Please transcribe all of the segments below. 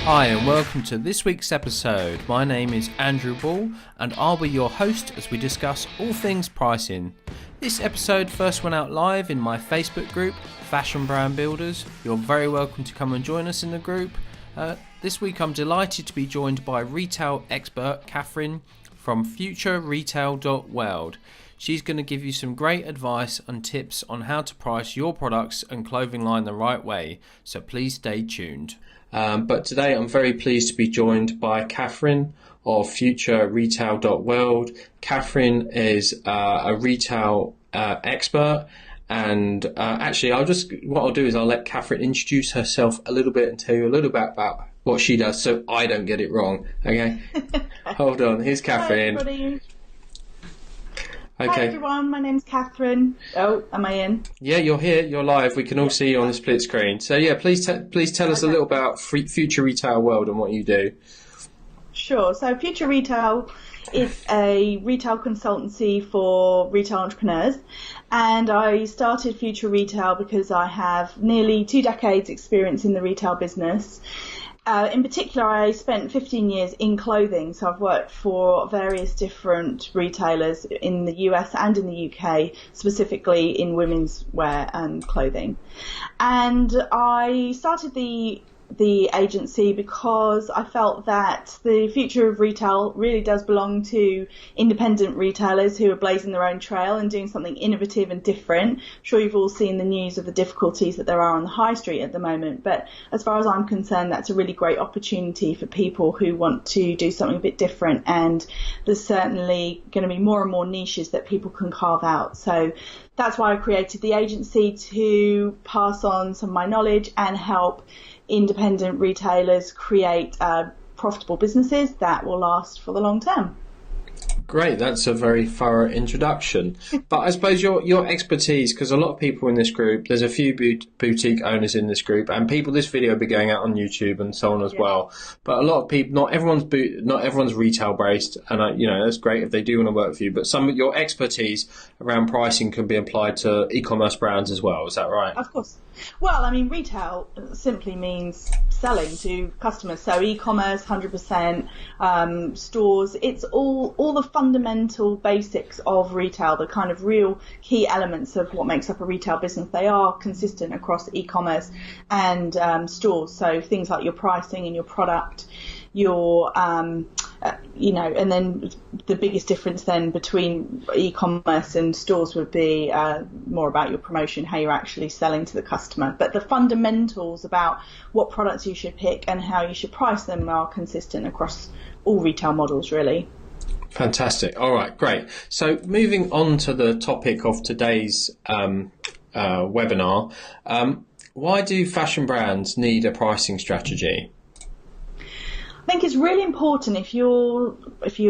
Hi and welcome to this week's episode. My name is Andrew Ball and I'll be your host as we discuss all things pricing. This episode first went out live in my Facebook group, Fashion Brand Builders. You're very welcome to come and join us in the group. This week I'm delighted to be joined by retail expert Catherine from futureretail.world. She's going to give you some great advice and tips on how to price your products and clothing line the right way, so please stay tuned. But today I'm very pleased to be joined by Catherine of futureretail.world. Catherine is a retail expert, and actually what I'll do is I'll let Catherine introduce herself a little bit and tell you a little bit about what she does so I don't get it wrong. Okay? Hold on, here's Catherine. Hi everybody. Okay. Hi everyone, my name's Catherine. Oh, am I in? Yeah, you're here, you're live. We can all see you on the split screen. So yeah, please tell us a little about Future Retail World and what you do. Sure. So Future Retail is a retail consultancy for retail entrepreneurs, and I started Future Retail because I have nearly 2 decades experience in the retail business. In particular, I spent 15 years in clothing, so I've worked for various different retailers in the US and in the UK, specifically in women's wear and clothing. And I started the agency because I felt that the future of retail really does belong to independent retailers who are blazing their own trail and doing something innovative and different. I'm sure you've all seen the news of the difficulties that there are on the high street at the moment, but as far as I'm concerned, that's a really great opportunity for people who want to do something a bit different, and there's certainly going to be more and more niches that people can carve out. So that's why I created the agency, to pass on some of my knowledge and help independent retailers create profitable businesses that will last for the long term. Great, that's a very thorough introduction. But I suppose your expertise, because a lot of people in this group, there's a few boutique owners in this group, and this video will be going out on YouTube and so on as well. But a lot of people, not everyone's retail based, and that's great if they do want to work for you. But some of your expertise around pricing can be applied to e-commerce brands as well. Is that right? Of course. Well, I mean, retail simply means selling to customers. So e-commerce, 100%, stores, it's all the fundamental basics of retail, the kind of real key elements of what makes up a retail business. They are consistent across e-commerce and stores. So things like your pricing and your product, your and then the biggest difference then between e-commerce and stores would be more about your promotion, how you're actually selling to the customer. But the fundamentals about what products you should pick and how you should price them are consistent across all retail models, really. Fantastic. All right, great. So moving on to the topic of today's webinar, why do fashion brands need a pricing strategy? I think it's really important if you're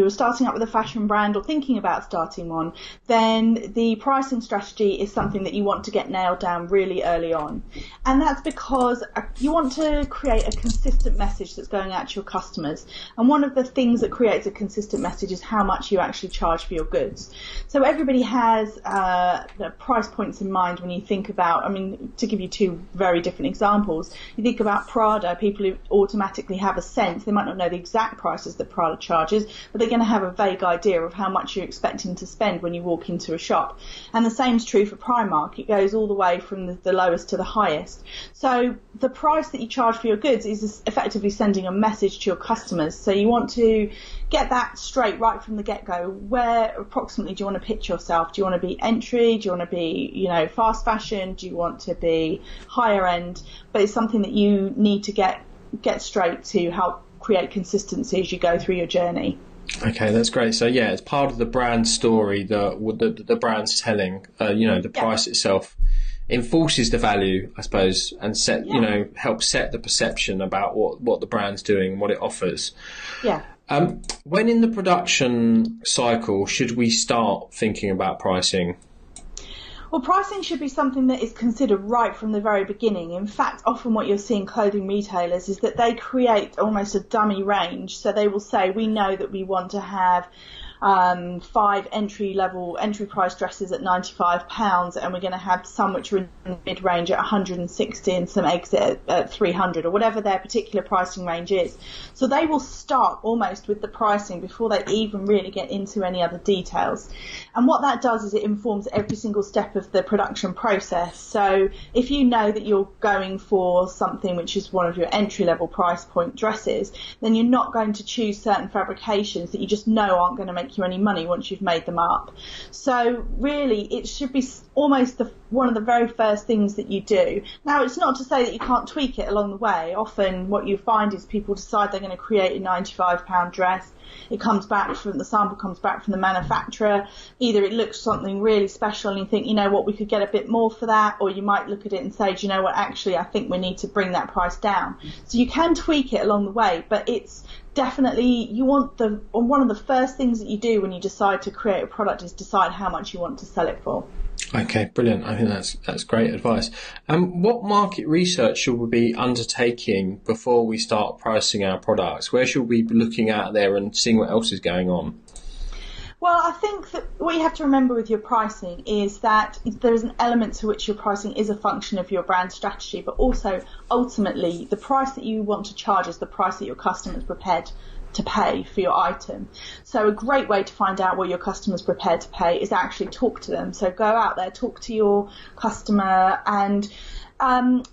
starting up with a fashion brand or thinking about starting one, then the pricing strategy is something that you want to get nailed down really early on. And that's because you want to create a consistent message that's going out to your customers. And one of the things that creates a consistent message is how much you actually charge for your goods. So everybody has the price points in mind when you think about, to give you 2 very different examples, you think about Prada, people who automatically have a sense, they might not know the exact prices that Prada charges, but they're going to have a vague idea of how much you're expecting to spend when you walk into a shop. And the same is true for Primark. It goes all the way from the lowest to the highest. So the price that you charge for your goods is effectively sending a message to your customers. So you want to get that straight right from the get-go. Where approximately do you want to pitch yourself? Do you want to be entry? Do you want to be, fast fashion? Do you want to be higher end? But it's something that you need to get straight to help create consistency as you go through your journey. Okay, that's great. So yeah, it's part of the brand story that the brand's telling. The price itself enforces the value, I suppose, and helps set the perception about what the brand's doing, what it offers. Yeah. When in the production cycle should we start thinking about pricing? Well, pricing should be something that is considered right from the very beginning. In fact, often what you'll see in clothing retailers is that they create almost a dummy range. So they will say, we know that we want to have 5 entry price dresses at £95, and we're going to have some which are in the mid range at 160 and some exit at 300, or whatever their particular pricing range is. So they will start almost with the pricing before they even really get into any other details. And what that does is it informs every single step of the production process. So if you know that you're going for something which is one of your entry level price point dresses, then you're not going to choose certain fabrications that you just know aren't going to make you any money once you've made them up. So really it should be almost one of the very first things that you do. Now, it's not to say that you can't tweak it along the way. Often what you find is people decide they're going to create a £95 dress. It comes back from the sample comes back from the manufacturer. Either it looks something really special and you think, you know what, we could get a bit more for that, or you might look at it and say, do you know what, actually I think we need to bring that price down. So you can tweak it along the way, but it's definitely, one of the first things that you do when you decide to create a product is decide how much you want to sell it for. Okay, brilliant. I think that's great advice. What market research should we be undertaking before we start pricing our products? Where should we be looking out there and seeing what else is going on? Well, I think that what you have to remember with your pricing is that there is an element to which your pricing is a function of your brand strategy, but also ultimately the price that you want to charge is the price that your customer is prepared to pay for your item. So a great way to find out what your customer's prepared to pay is actually talk to them. So go out there, talk to your customer, and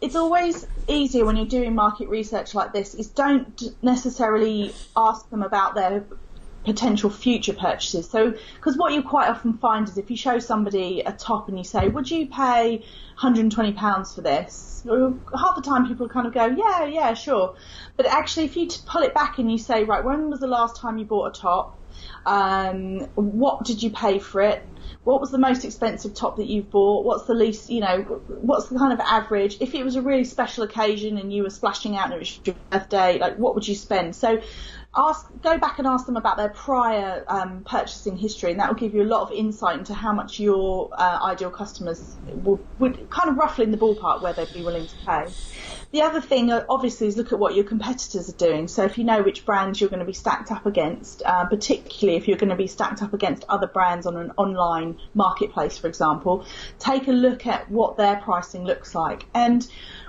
it's always easier when you're doing market research like this is don't necessarily ask them about their potential future purchases. So, because what you quite often find is if you show somebody a top and you say, would you pay £120 for this? Half the time people kind of go, yeah, sure. But actually, if you pull it back and you say, right, when was the last time you bought a top? What did you pay for it? What was the most expensive top that you've bought? What's the least, what's the kind of average? If it was a really special occasion and you were splashing out and it was your birthday, like what would you spend? So go back and ask them about their prior purchasing history, and that will give you a lot of insight into how much your ideal customers would kind of roughly in the ballpark where they'd be willing to pay. The other thing, obviously, is look at what your competitors are doing. So if you know which brands you're going to be stacked up against, particularly if you're going to be stacked up against other brands on an online marketplace, for example, take a look at what their pricing looks like. And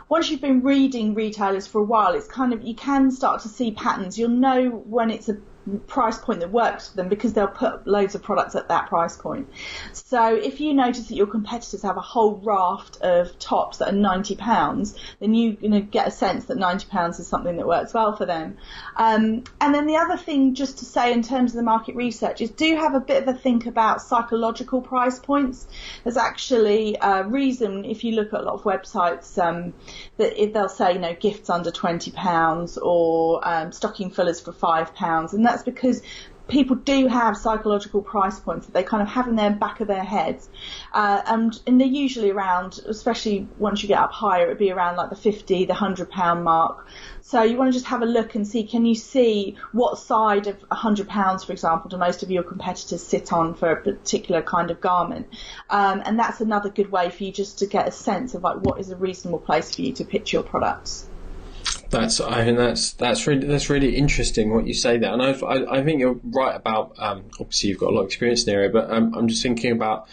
once you've been reading retailers for a while, it's kind of, you can start to see patterns. You'll know when it's a price point that works for them because they'll put loads of products at that price point. So if you notice that your competitors have a whole raft of tops that are £90, then you're going to get a sense that £90 is something that works well for them. And then the other thing just to say in terms of the market research is do have a bit of a think about psychological price points. There's actually a reason if you look at a lot of websites that they'll say, gifts under £20 or stocking fillers for £5, and that's because people do have psychological price points that they kind of have in their back of their heads, and they're usually around, especially once you get up higher, it'd be around like the £50, the £100 mark. So you want to just have a look and see, can you see what side of £100, for example, do most of your competitors sit on for a particular kind of garment? And that's another good way for you just to get a sense of like what is a reasonable place for you to pitch your products. That's really interesting what you say there, and I think you're right about obviously you've got a lot of experience in the area, but I'm just thinking about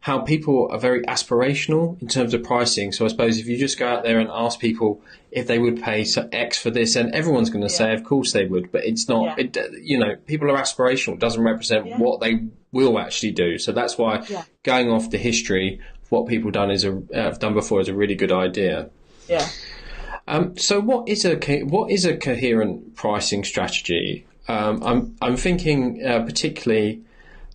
how people are very aspirational in terms of pricing. So I suppose if you just go out there and ask people if they would pay X for this, and everyone's going to say of course they would, but it's not. People are aspirational. It doesn't represent what they will actually do. So that's why going off the history of what people have done before is a really good idea. Yeah. So what is a coherent pricing strategy? I'm thinking particularly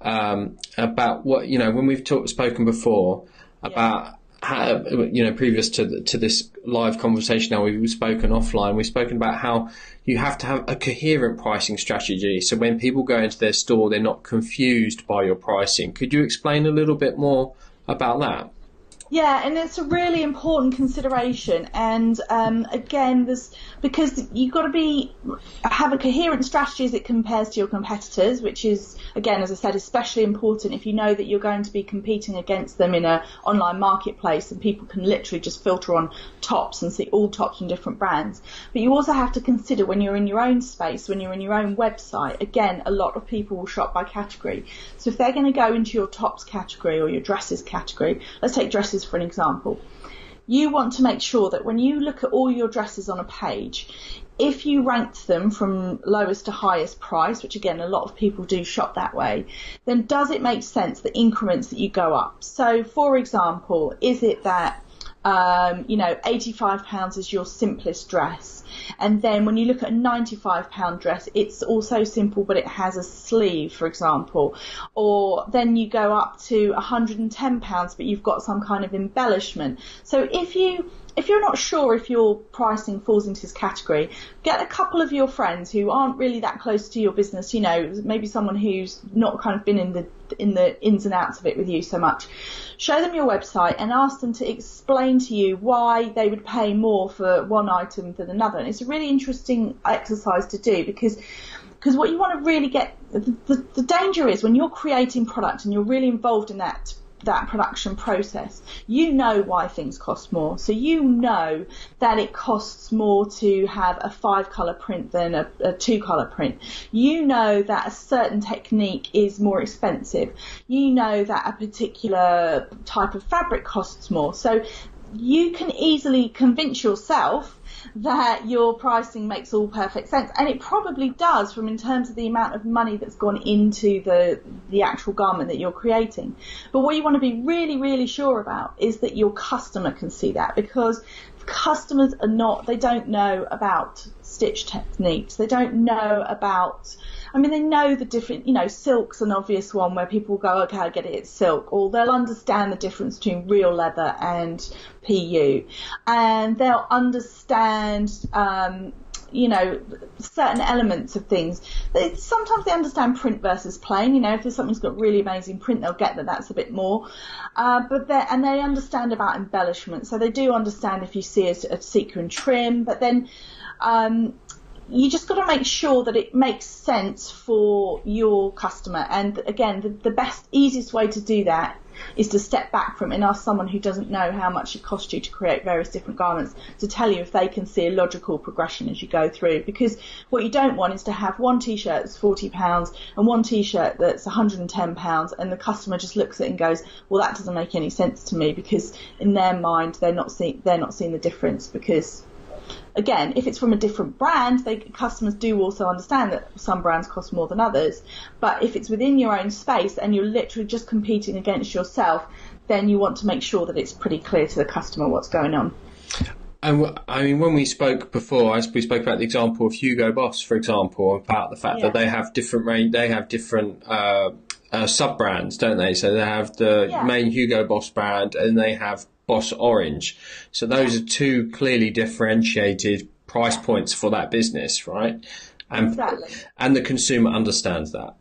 about what when we've spoken before about how previous to this live conversation. Now we've spoken offline. We've spoken about how you have to have a coherent pricing strategy. So when people go into their store, they're not confused by your pricing. Could you explain a little bit more about that? Yeah, and it's a really important consideration. And again, because you've got to have a coherent strategy as it compares to your competitors, which is, again, as I said, especially important if you know that you're going to be competing against them in an online marketplace, and people can literally just filter on tops and see all tops from different brands. But you also have to consider when you're in your own space, when you're in your own website, again, a lot of people will shop by category. So if they're going to go into your tops category or your dresses category, let's take dresses for an example. You want to make sure that when you look at all your dresses on a page, if you ranked them from lowest to highest price, which again a lot of people do shop that way, then does it make sense, the increments that you go up? So for example, is it that £85 is your simplest dress, and then when you look at a £95 dress, it's also simple but it has a sleeve, for example, or then you go up to £110 but you've got some kind of embellishment. So if you're not sure if your pricing falls into this category, get a couple of your friends who aren't really that close to your business, maybe someone who's not kind of been in the ins and outs of it with you so much. Show them your website and ask them to explain to you why they would pay more for one item than another. And it's a really interesting exercise to do because what you want to really get, the danger is when you're creating product and you're really involved in that production process, you know why things cost more. So you know that it costs more to have a 5-colour print than a 2-colour print. You know that a certain technique is more expensive. You know that a particular type of fabric costs more. So you can easily convince yourself that your pricing makes all perfect sense, and it probably does in terms of the amount of money that's gone into the actual garment that you're creating. But what you want to be really, really sure about is that your customer can see that, because customers they don't know about stitch techniques. They don't know about, they know the different, silk's an obvious one where people go, okay, I get it, it's silk, or they'll understand the difference between real leather and PU, and they'll understand, certain elements of things. Sometimes they understand print versus plain. If there's something's got really amazing print, they'll get that that's a bit more. But they understand about embellishment, so they do understand if you see a sequin trim. But then you just got to make sure that it makes sense for your customer. And again, the best, easiest way to do that is to step back from it and ask someone who doesn't know how much it costs you to create various different garments to tell you if they can see a logical progression as you go through. Because what you don't want is to have one t-shirt that's £40 and one t-shirt that's £110, and the customer just looks at it and goes, well, that doesn't make any sense to me, because in their mind they're not seeing the difference. Because again, if it's from a different brand, customers do also understand that some brands cost more than others. But if it's within your own space and you're literally just competing against yourself, then you want to make sure that it's pretty clear to the customer what's going on. And when we spoke before, as we spoke about the example of Hugo Boss, for example, about the fact that they have different sub-brands, don't they? So they have the main Hugo Boss brand, and they have Boss Orange. So those are two clearly differentiated price points for that business, right? Exactly. And the consumer understands that.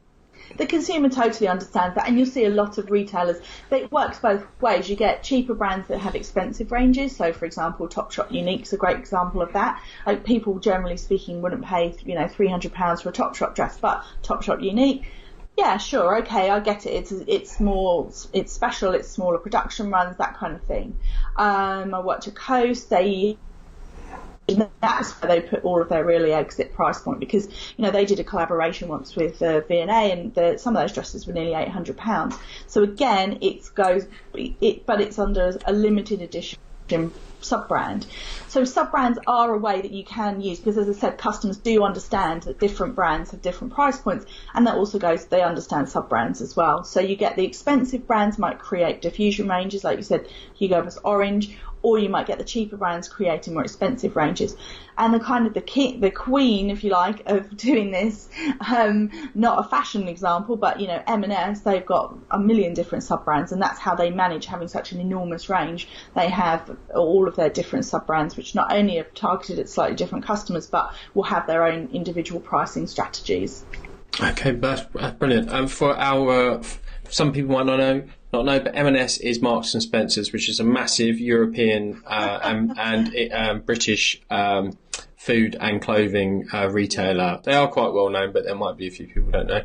The consumer totally understands that, and you'll see a lot of retailers. It works both ways. You get cheaper brands that have expensive ranges. So, for example, Topshop Unique's a great example of that. Like, people, generally speaking, wouldn't pay £300 for a Topshop dress, but Topshop Unique, yeah, sure, okay, I get it. It's more, it's special, it's smaller production runs, that kind of thing. I worked at Coast. That's where they put all of their really exit price point, because they did a collaboration once with V&A, and some of those dresses were nearly £800. So again, but it's under a limited edition sub-brand. So sub-brands are a way that you can use, because, as I said, customers do understand that different brands have different price points, and that also goes, they understand sub-brands as well. So you get the expensive brands might create diffusion ranges, like you said, Hugo Boss Orange, or you might get the cheaper brands creating more expensive ranges. And the queen, if you like, of doing this, not a fashion example, but M&S, they've got a million different sub-brands, and that's how they manage having such an enormous range. They have all of their different sub-brands, which not only are targeted at slightly different customers, but will have their own individual pricing strategies. Okay, that's brilliant. And for some people might not know, not know, but M&S is Marks and Spencer's, which is a massive European and British food and clothing retailer. They are quite well known, but there might be a few people who don't know.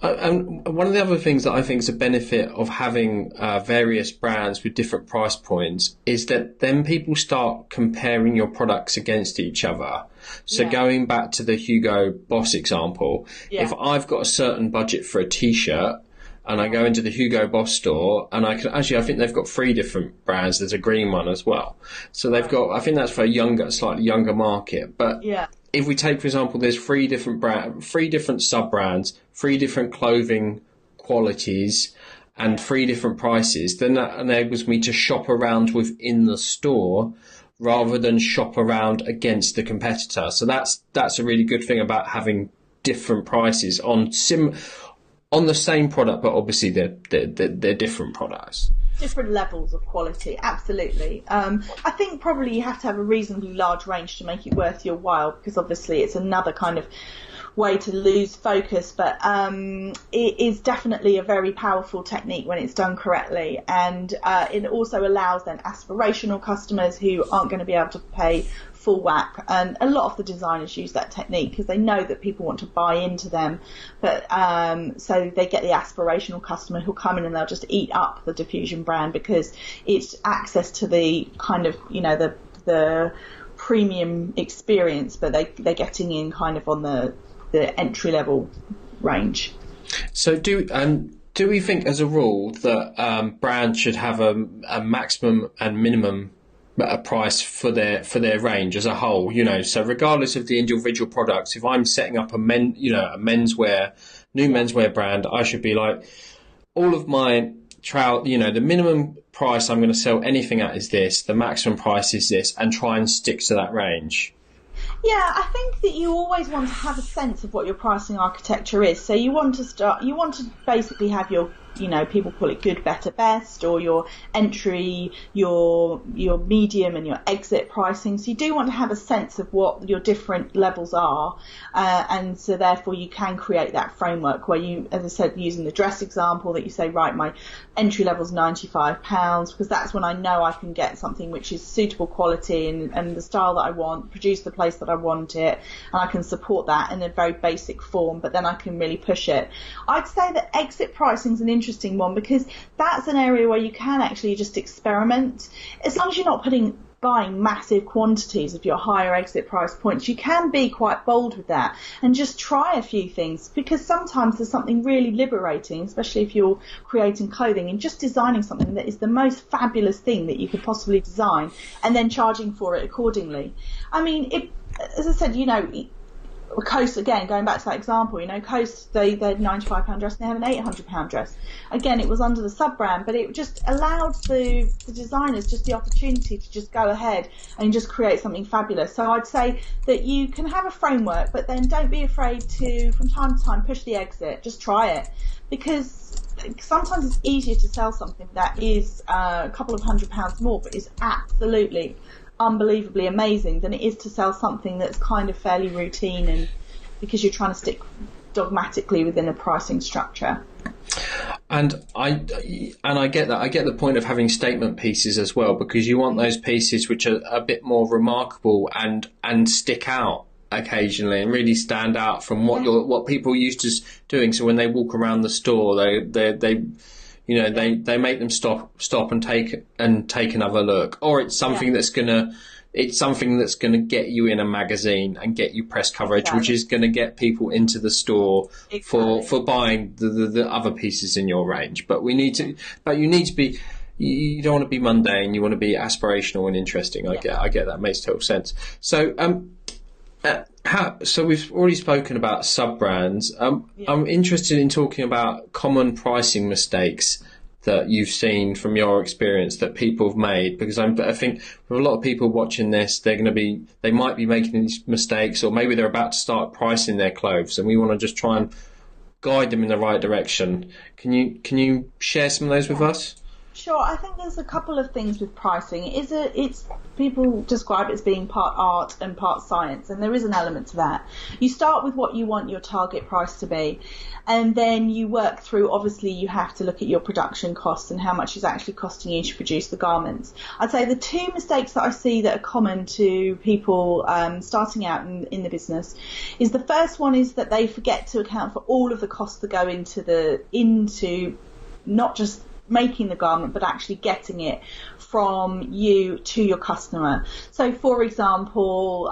And one of the other things that I think is a benefit of having various brands with different price points is that then people start comparing your products against each other. So going back to the Hugo Boss example, if I've got a certain budget for a T-shirt and I go into the Hugo Boss store and I think they've got 3 different brands. There's a green one as well. So they've got, I think that's for a slightly younger market. But if we take, for example, there's 3 different sub-brands, 3 different clothing qualities, and 3 different prices, then that enables me to shop around within the store rather than shop around against the competitor. So that's a really good thing about having different prices on the same product, but obviously they're different products. Different levels of quality, absolutely. I think probably you have to have a reasonably large range to make it worth your while, because obviously it's another kind of way to lose focus, but it is definitely a very powerful technique when it's done correctly, and it also allows then aspirational customers who aren't going to be able to pay full whack, and a lot of the designers use that technique because they know that people want to buy into them, but so they get the aspirational customer who'll come in and they'll just eat up the Diffusion brand because it's access to the kind of, you know, the premium experience, but they're getting in kind of on the entry level range. So do we think as a rule that brands should have a maximum and minimum a price for their range as a whole, you know? So regardless of the individual products, if I'm setting up a menswear brand, I should be like, all of my the minimum price I'm going to sell anything at is this, the maximum price is this, and try and stick to that range. Yeah, I think that you always want to have a sense of what your pricing architecture is. So you want to basically have your, you know, people call it good, better, best, or your entry, your medium, and your exit pricing. So you do want to have a sense of what your different levels are, and so therefore you can create that framework where you, as I said, using the dress example, that you say, right, my entry level is £95, because that's when I know I can get something which is suitable quality and the style that I want, produce the place that I want it, and I can support that in a very basic form, but then I can really push it. I'd say that exit pricing is an interesting one, because that's an area where you can actually just experiment. As long as you're not buying massive quantities of your higher exit price points, you can be quite bold with that and just try a few things, because sometimes there's something really liberating, especially if you're creating clothing, and just designing something that is the most fabulous thing that you could possibly design and then charging for it accordingly. I mean, as I said, you know, Coast, again, going back to that example, you know, Coast, they had a £95 dress and they have an £800 dress. Again, it was under the sub-brand, but it just allowed the designers just the opportunity to just go ahead and just create something fabulous. So I'd say that you can have a framework, but then don't be afraid to, from time to time, push the exit. Just try it, because sometimes it's easier to sell something that is a couple of £100 more, but is absolutely unbelievably amazing, than it is to sell something that's kind of fairly routine, and because you're trying to stick dogmatically within a pricing structure. And I get that. I get the point of having statement pieces as well, because you want those pieces which are a bit more remarkable and stick out occasionally and really stand out from what people are used to doing. So when they walk around the store, they you know, they make them stop and take another look, or it's something that's gonna get you in a magazine and get you press coverage, which is going to get people into the store for buying the other pieces in your range. But you need to be. You don't want to be mundane. You want to be aspirational and interesting. I get that. Makes total sense. So so we've already spoken about sub-brands. I'm interested in talking about common pricing mistakes that you've seen from your experience that people have made, because I think for a lot of people watching this, they might be making these mistakes, or maybe they're about to start pricing their clothes, and we want to just try and guide them in the right direction. Can you share some of those with us? Sure, I think there's a couple of things with pricing. It's people describe it as being part art and part science, and there is an element to that. You start with what you want your target price to be, and then you work through, obviously you have to look at your production costs and how much is actually costing you to produce the garments. I'd say the two mistakes that I see that are common to people starting out in the business is, the first one is that they forget to account for all of the costs that go into not just making the garment, but actually getting it from you to your customer. So, for example,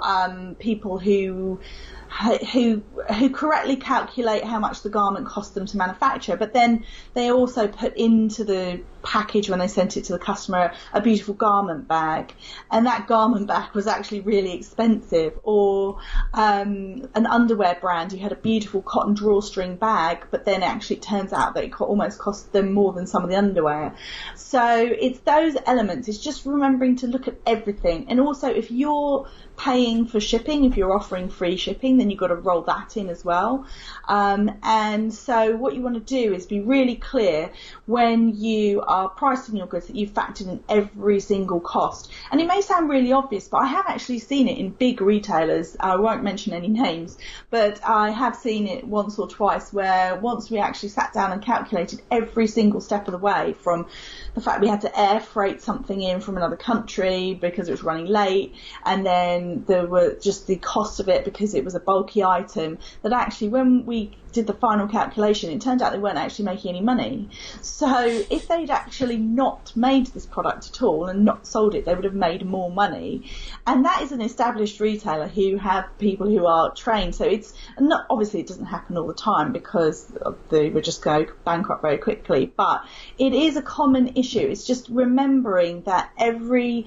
people who correctly calculate how much the garment cost them to manufacture, but then they also put into the package when they sent it to the customer a beautiful garment bag, and that garment bag was actually really expensive. Or an underwear brand, you had a beautiful cotton drawstring bag, but then actually it turns out that it almost cost them more than some of the underwear. So it's those elements. It's just remembering to look at everything. And also, if you're paying for shipping, if you're offering free shipping, then you've got to roll that in as well. And so what you want to do is be really clear when you are pricing your goods that you've factored in every single cost. And it may sound really obvious, but I have actually seen it in big retailers. I won't mention any names, but I have seen it once or twice, where once we actually sat down and calculated every single step of the way, from the fact we had to air freight something in from another country because it was running late, and then there were just the cost of it because it was a bulky item, that actually when we did the final calculation, it turned out they weren't actually making any money. So if they'd actually not made this product at all and not sold it, they would have made more money. And that is an established retailer who have people who are trained. So it's not, obviously it doesn't happen all the time because they would just go bankrupt very quickly, but it is a common issue. It's just remembering that every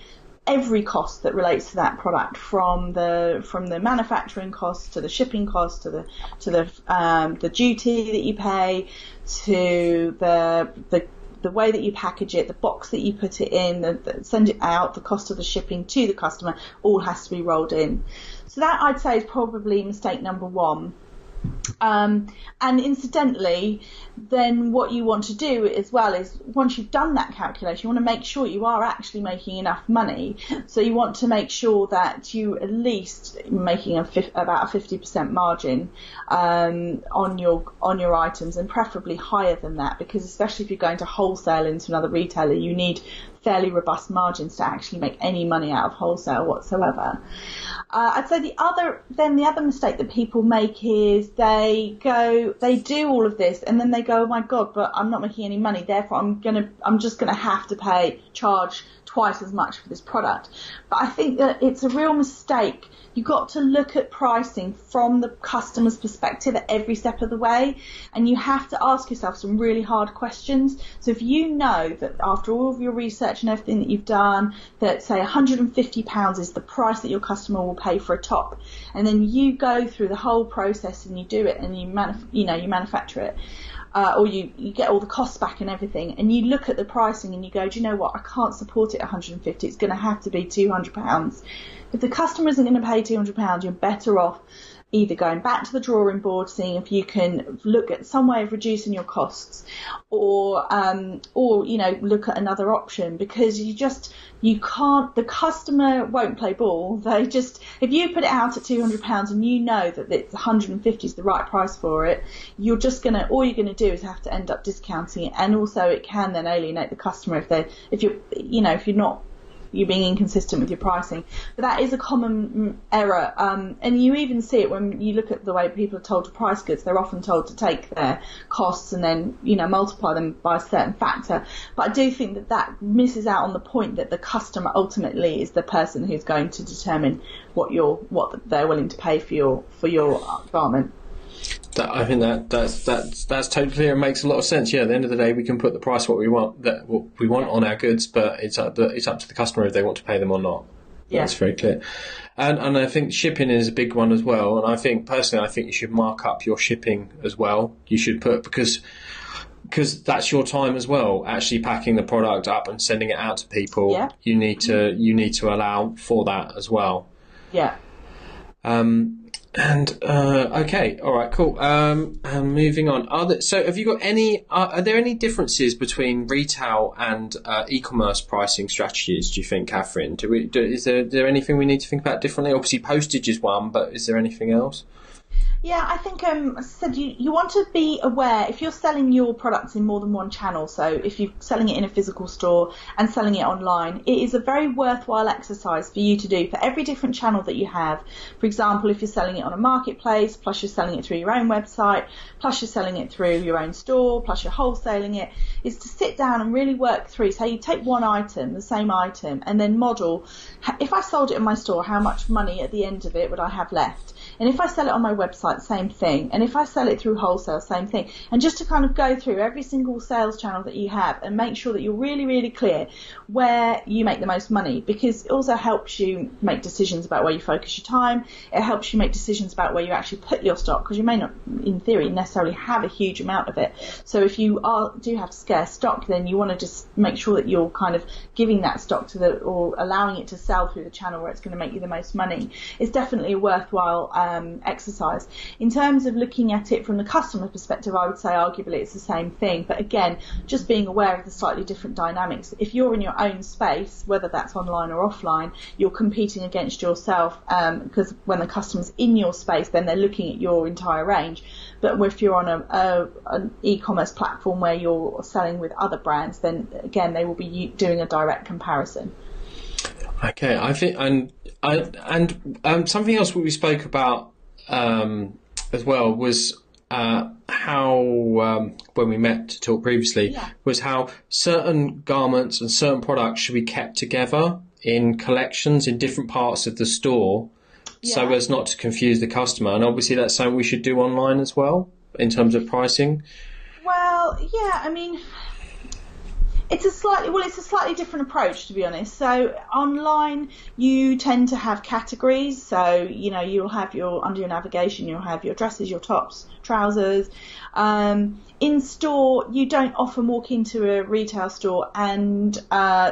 cost that relates to that product, from the manufacturing cost to the shipping cost to the duty that you pay, to the way that you package it, the box that you put it in, send it out, the cost of the shipping to the customer, all has to be rolled in. So that, I'd say, is probably mistake number one. And incidentally, then what you want to do as well is, once you've done that calculation, you want to make sure you are actually making enough money. So you want to make sure that you at least making about a 50% margin on your items, and preferably higher than that, because especially if you're going to wholesale into another retailer, you need fairly robust margins to actually make any money out of wholesale whatsoever. I'd say the other mistake that people make is they do all of this and then they go, oh my God, but I'm not making any money, therefore I'm just gonna have to charge twice as much for this product. But I think that it's a real mistake. You've got to look at pricing from the customer's perspective at every step of the way, and you have to ask yourself some really hard questions. So if you know that after all of your research and everything that you've done, that say £150 is the price that your customer will pay for a top, and then you go through the whole process and you do it and you manufacture it, or you get all the costs back and everything, and you look at the pricing and you go, do you know what, I can't support it at £150, it's going to have to be £200. If the customer isn't going to pay £200, you're better off either going back to the drawing board, seeing if you can look at some way of reducing your costs, or look at another option, because you can't. The customer won't play ball. If you put it out at £200 and you know that it's £150 is the right price for it, all you're gonna do is have to end up discounting it, and also it can then alienate the customer if you're being inconsistent with your pricing. But that is a common error, and you even see it when you look at the way people are told to price goods. They're often told to take their costs and then multiply them by a certain factor. But I do think that misses out on the point that the customer ultimately is the person who's going to determine what they're willing to pay for your garment. I think that's totally clear and makes a lot of sense. Yeah, at the end of the day, we can put the price what we want on our goods, but it's up to the customer if they want to pay them or not. Yeah. That's very clear. And I think shipping is a big one as well. And I think personally, you should mark up your shipping as well. You should put, because that's your time as well, actually packing the product up and sending it out to people. Yeah. You need to allow for that as well. Yeah. And okay, all right, cool. And moving on. So have you got any? Are there any differences between retail and e-commerce pricing strategies? Do you think, Catherine? Is there anything we need to think about differently? Obviously, postage is one, but is there anything else? Yeah, I think, as I said, you want to be aware if you're selling your products in more than one channel. So if you're selling it in a physical store and selling it online, it is a very worthwhile exercise for you to do for every different channel that you have. For example, if you're selling it on a marketplace, plus you're selling it through your own website, plus you're selling it through your own store, plus you're wholesaling it, is to sit down and really work through. So you take one item, the same item, and then model, if I sold it in my store, how much money at the end of it would I have left? And if I sell it on my website, same thing. And if I sell it through wholesale, same thing. And just to kind of go through every single sales channel that you have and make sure that you're really, really clear where you make the most money, because it also helps you make decisions about where you focus your time. It helps you make decisions about where you actually put your stock, because you may not, in theory, necessarily have a huge amount of it. So if you do have scarce stock, then you want to just make sure that you're kind of giving that stock or allowing it to sell through the channel where it's going to make you the most money. It's definitely a worthwhile exercise. In terms of looking at it from the customer perspective, I would say arguably it's the same thing, but again, just being aware of the slightly different dynamics. If you're in your own space, whether that's online or offline, you're competing against yourself, because when the customer's in your space, then they're looking at your entire range. But if you're on an e-commerce platform where you're selling with other brands, then again, they will be doing a direct comparison. Okay, I think, and something else we spoke about as well was how when we met to talk previously was how certain garments and certain products should be kept together in collections in different parts of the store, so as not to confuse the customer. And obviously, that's something we should do online as well in terms of pricing. Well, yeah, I mean, it's a slightly different approach, to be honest. So online, you tend to have categories. So, you'll have under your navigation, you'll have your dresses, your tops, trousers. In store, you don't often walk into a retail store and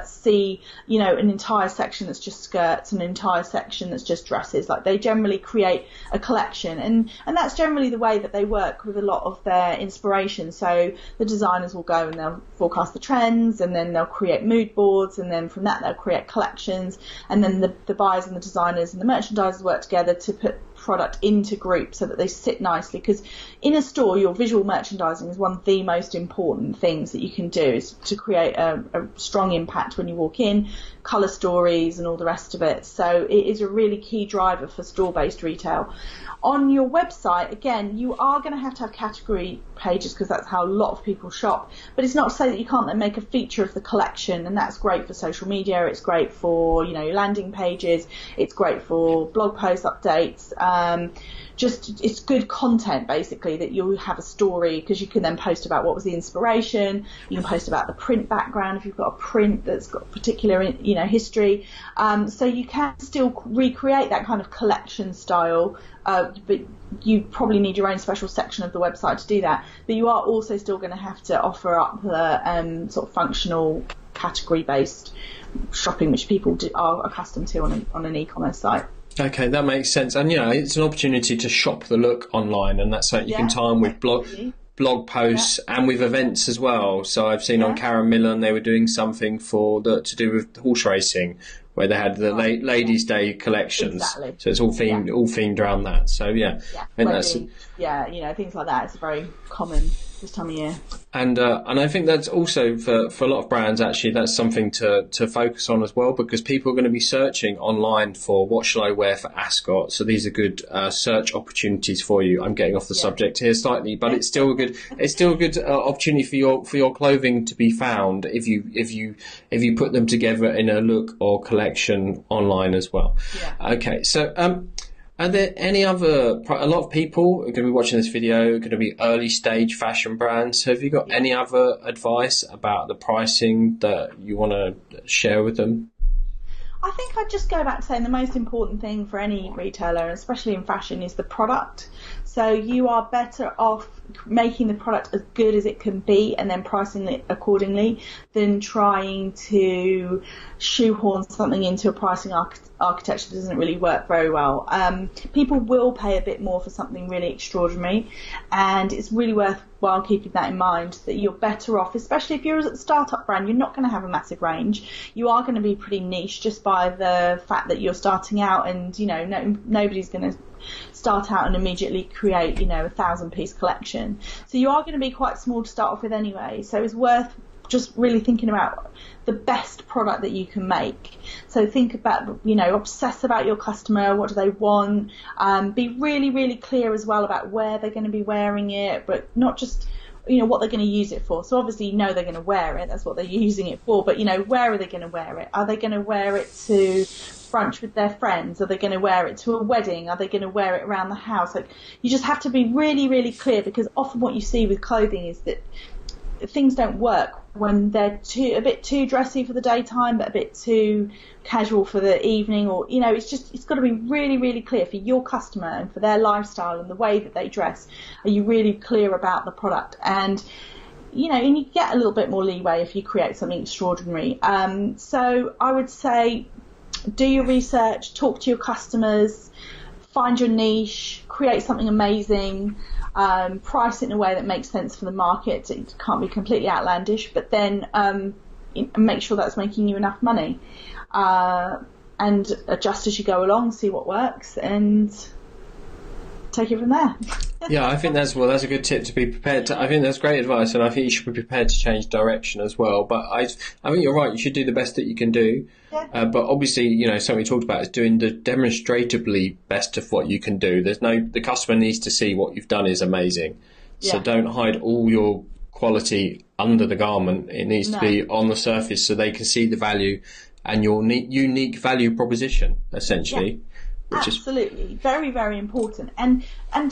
see, an entire section that's just skirts, an entire section that's just dresses. Like, they generally create a collection, and that's generally the way that they work with a lot of their inspiration. So the designers will go and they'll forecast the trends, and then they'll create mood boards, and then from that they'll create collections, and then the buyers and the designers and the merchandisers work together to put product into groups so that they sit nicely, because in a store your visual merchandising is one of the most important things that you can do, is to create a strong impact when you walk in, colour stories and all the rest of it. So it is a really key driver for store-based retail. On your website, again, you are going to have category pages, because that's how a lot of people shop, but it's not to say that you can't then make a feature of the collection, and that's great for social media, it's great for your landing pages, it's great for blog post updates. It's good content, basically, that you'll have a story, because you can then post about what was the inspiration, you can post about the print background if you've got a print that's got particular history, so you can still recreate that kind of collection style, but you probably need your own special section of the website to do that. But you are also still going to have to offer up the sort of functional category based shopping, which people are accustomed to on an e-commerce site. Okay, that makes sense. And it's an opportunity to shop the look online, and that's something you can time with blog posts and with events as well. So I've seen on Karen Millen, they were doing something to do with horse racing, where they had the Ladies' Day collections. Exactly. So it's all themed around that. So I think that's things like that. It's very common this time of year. And I think that's also for a lot of brands, actually, that's something to focus on as well, because people are going to be searching online for what shall I wear for Ascot. So these are good search opportunities for you. I'm getting off the subject here slightly, but it's still a good opportunity for your clothing to be found if you put them together in a look or collection online as well. Yeah. Okay, so are there any a lot of people are going to be watching this video, going to be early stage fashion brands. So have you got any other advice about the pricing that you want to share with them? I think I'd just go back to saying the most important thing for any retailer, especially in fashion, is the product. So you are better off making the product as good as it can be and then pricing it accordingly than trying to shoehorn something into a pricing architecture that doesn't really work very well. People will pay a bit more for something really extraordinary, and it's really worthwhile keeping that in mind, that you're better off, especially if you're a startup brand. You're not going to have a massive range. You are going to be pretty niche just by the fact that you're starting out, and nobody's going to start out and immediately create 1,000-piece collection. So you are going to be quite small to start off with anyway. So it's worth just really thinking about the best product that you can make. So think about, obsess about your customer. What do they want? Be really, really clear as well about where they're going to be wearing it, but not just what they're going to use it for. So obviously they're going to wear it. That's what they're using it for. But where are they going to wear it? Are they going to wear it to brunch with their friends? Are they going to wear it to a wedding? Are they going to wear it around the house? Like, you just have to be really, really clear, because often what you see with clothing is that things don't work when they're a bit too dressy for the daytime, but a bit too casual for the evening, or it's got to be really, really clear for your customer and for their lifestyle and the way that they dress. Are you really clear about the product? And and you get a little bit more leeway if you create something extraordinary. So I would say, do your research, talk to your customers, find your niche, create something amazing, price it in a way that makes sense for the market. It can't be completely outlandish, but then make sure that's making you enough money, and adjust as you go along, see what works, and take it from there. Yeah, I think that's a good tip, to be prepared to. I think that's great advice, and I think you should be prepared to change direction as well. But I think you're right. You should do the best that you can do. Yeah. But obviously, something we talked about is doing the demonstratively best of what you can do. The customer needs to see what you've done is amazing. Yeah. So don't hide all your quality under the garment. It needs to be on the surface so they can see the value and your unique value proposition, essentially. Yeah. Absolutely. Very, very important. And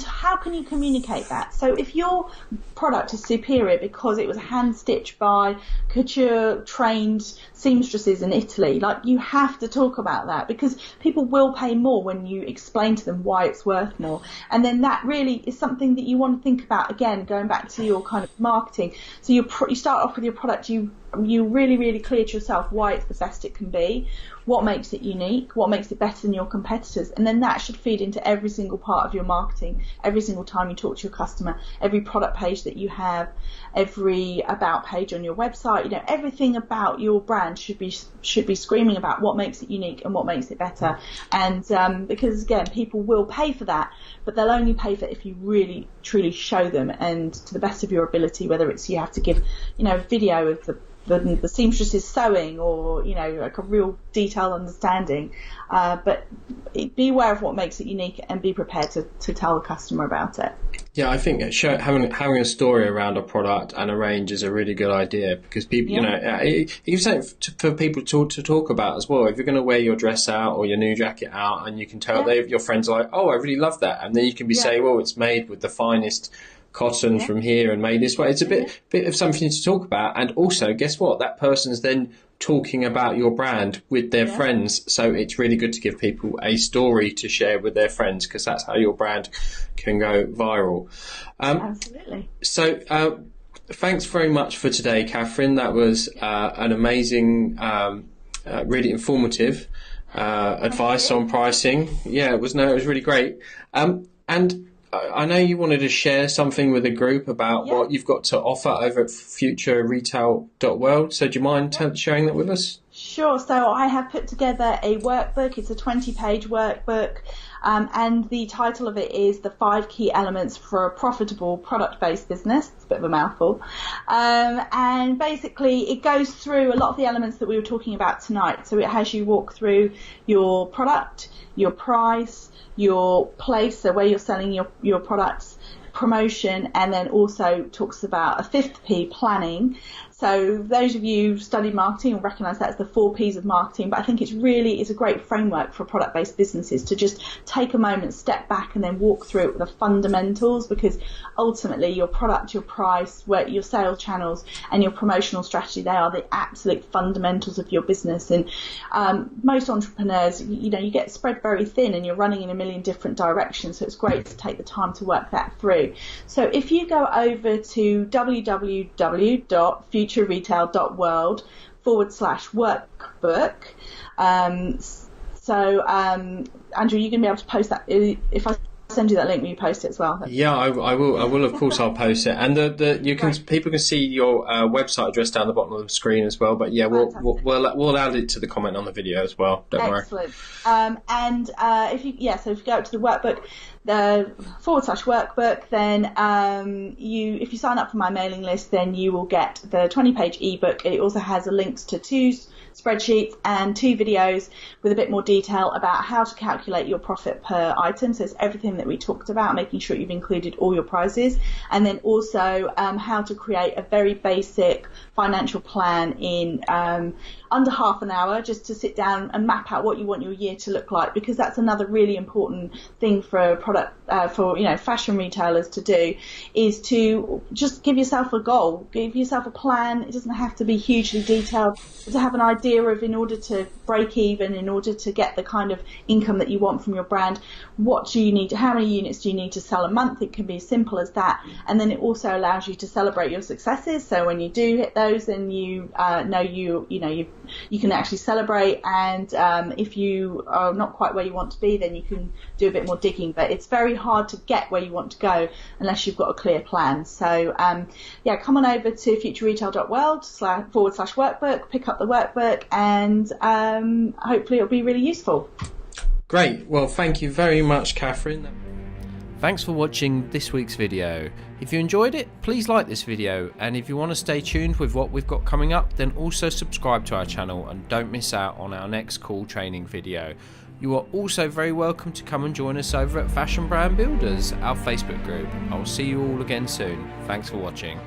how can you communicate that? So if your product is superior because it was hand stitched by couture trained seamstresses in Italy, you have to talk about that, because people will pay more when you explain to them why it's worth more. And then that really is something that you want to think about, again, going back to your kind of marketing. So you start off with your product, you really, really clear to yourself why it's the best it can be, what makes it unique, what makes it better than your competitors, and then that should feed into every single part of your marketing, every single time you talk to your customer, every product page that you have, every about page on your website. Everything about your brand should be screaming about what makes it unique and what makes it better. And because again, people will pay for that, but they'll only pay for it if you really truly show them, and to the best of your ability, whether it's you have to give a video of the seamstress is sewing, or a real detailed understanding, but be aware of what makes it unique and be prepared to tell the customer about it. Yeah, I think having a story around a product and a range is a really good idea, because people, it's something for people to talk about as well. If you're going to wear your dress out or your new jacket out, and you can tell your friends are like, oh, I really love that, and then you can be saying, well, it's made with the finest cotton from here and made this way. It's a bit of something to talk about. And also, guess what? That person's then talking about your brand with their friends. So it's really good to give people a story to share with their friends, because that's how your brand can go viral. Absolutely. So thanks very much for today, Catherine. That was an amazing, really informative advice on pricing. Yeah, it was really great. And I know you wanted to share something with the group about what you've got to offer over at futureretail.world. So do you mind sharing that with us? Sure. So I have put together a workbook. It's a 20-page workbook. And the title of it is The 5 Key Elements for a Profitable Product-Based Business. It's a bit of a mouthful. And basically it goes through a lot of the elements that we were talking about tonight. So it has you walk through your product, your price, your place, so where you're selling your products, promotion, and then also talks about a 5th P, planning. So those of you who study marketing will recognise that as the 4 Ps of marketing, but I think it's a great framework for product-based businesses to just take a moment, step back, and then walk through it with the fundamentals, because ultimately your product, your price, your sales channels and your promotional strategy, they are the absolute fundamentals of your business. And most entrepreneurs, you get spread very thin and you're running in a million different directions, so it's great to take the time to work that through. So if you go over to www.futureretail.world/workbook, Andrew, you're going to be able to post that if I send you that link. Will you post it as well? Yeah, I will. Of course, I'll post it, and people can see your website address down the bottom of the screen as well. But yeah, we'll add it to the comment on the video as well. Don't worry. Excellent. If you go up to the workbook, the /workbook, then if you sign up for my mailing list, then you will get the 20-page ebook. It also has links to 2 spreadsheets and 2 videos with a bit more detail about how to calculate your profit per item. So it's everything that we talked about, making sure you've included all your prices, and then also how to create a very basic financial plan in under half an hour, just to sit down and map out what you want your year to look like, because that's another really important thing for a product fashion retailers to do, is to just give yourself a goal, give yourself a plan. It doesn't have to be hugely detailed, but to have an idea of, in order to break even, in order to get the kind of income that you want from your brand, what do you need, how many units do you need to sell a month? It can be as simple as that. And then it also allows you to celebrate your successes, so when you do hit those, then you know you can actually celebrate, and if you are not quite where you want to be, then you can do a bit more digging. But it's very hard to get where you want to go unless you've got a clear plan. So come on over to futureretail.world/workbook, pick up the workbook, and hopefully it'll be really useful. Great. Well, thank you very much, Catherine. Thanks for watching this week's video. If you enjoyed it, please like this video, and if you want to stay tuned with what we've got coming up, then also subscribe to our channel and don't miss out on our next cool training video. You are also very welcome to come and join us over at Fashion Brand Builders, our Facebook group. I will see you all again soon. Thanks for watching.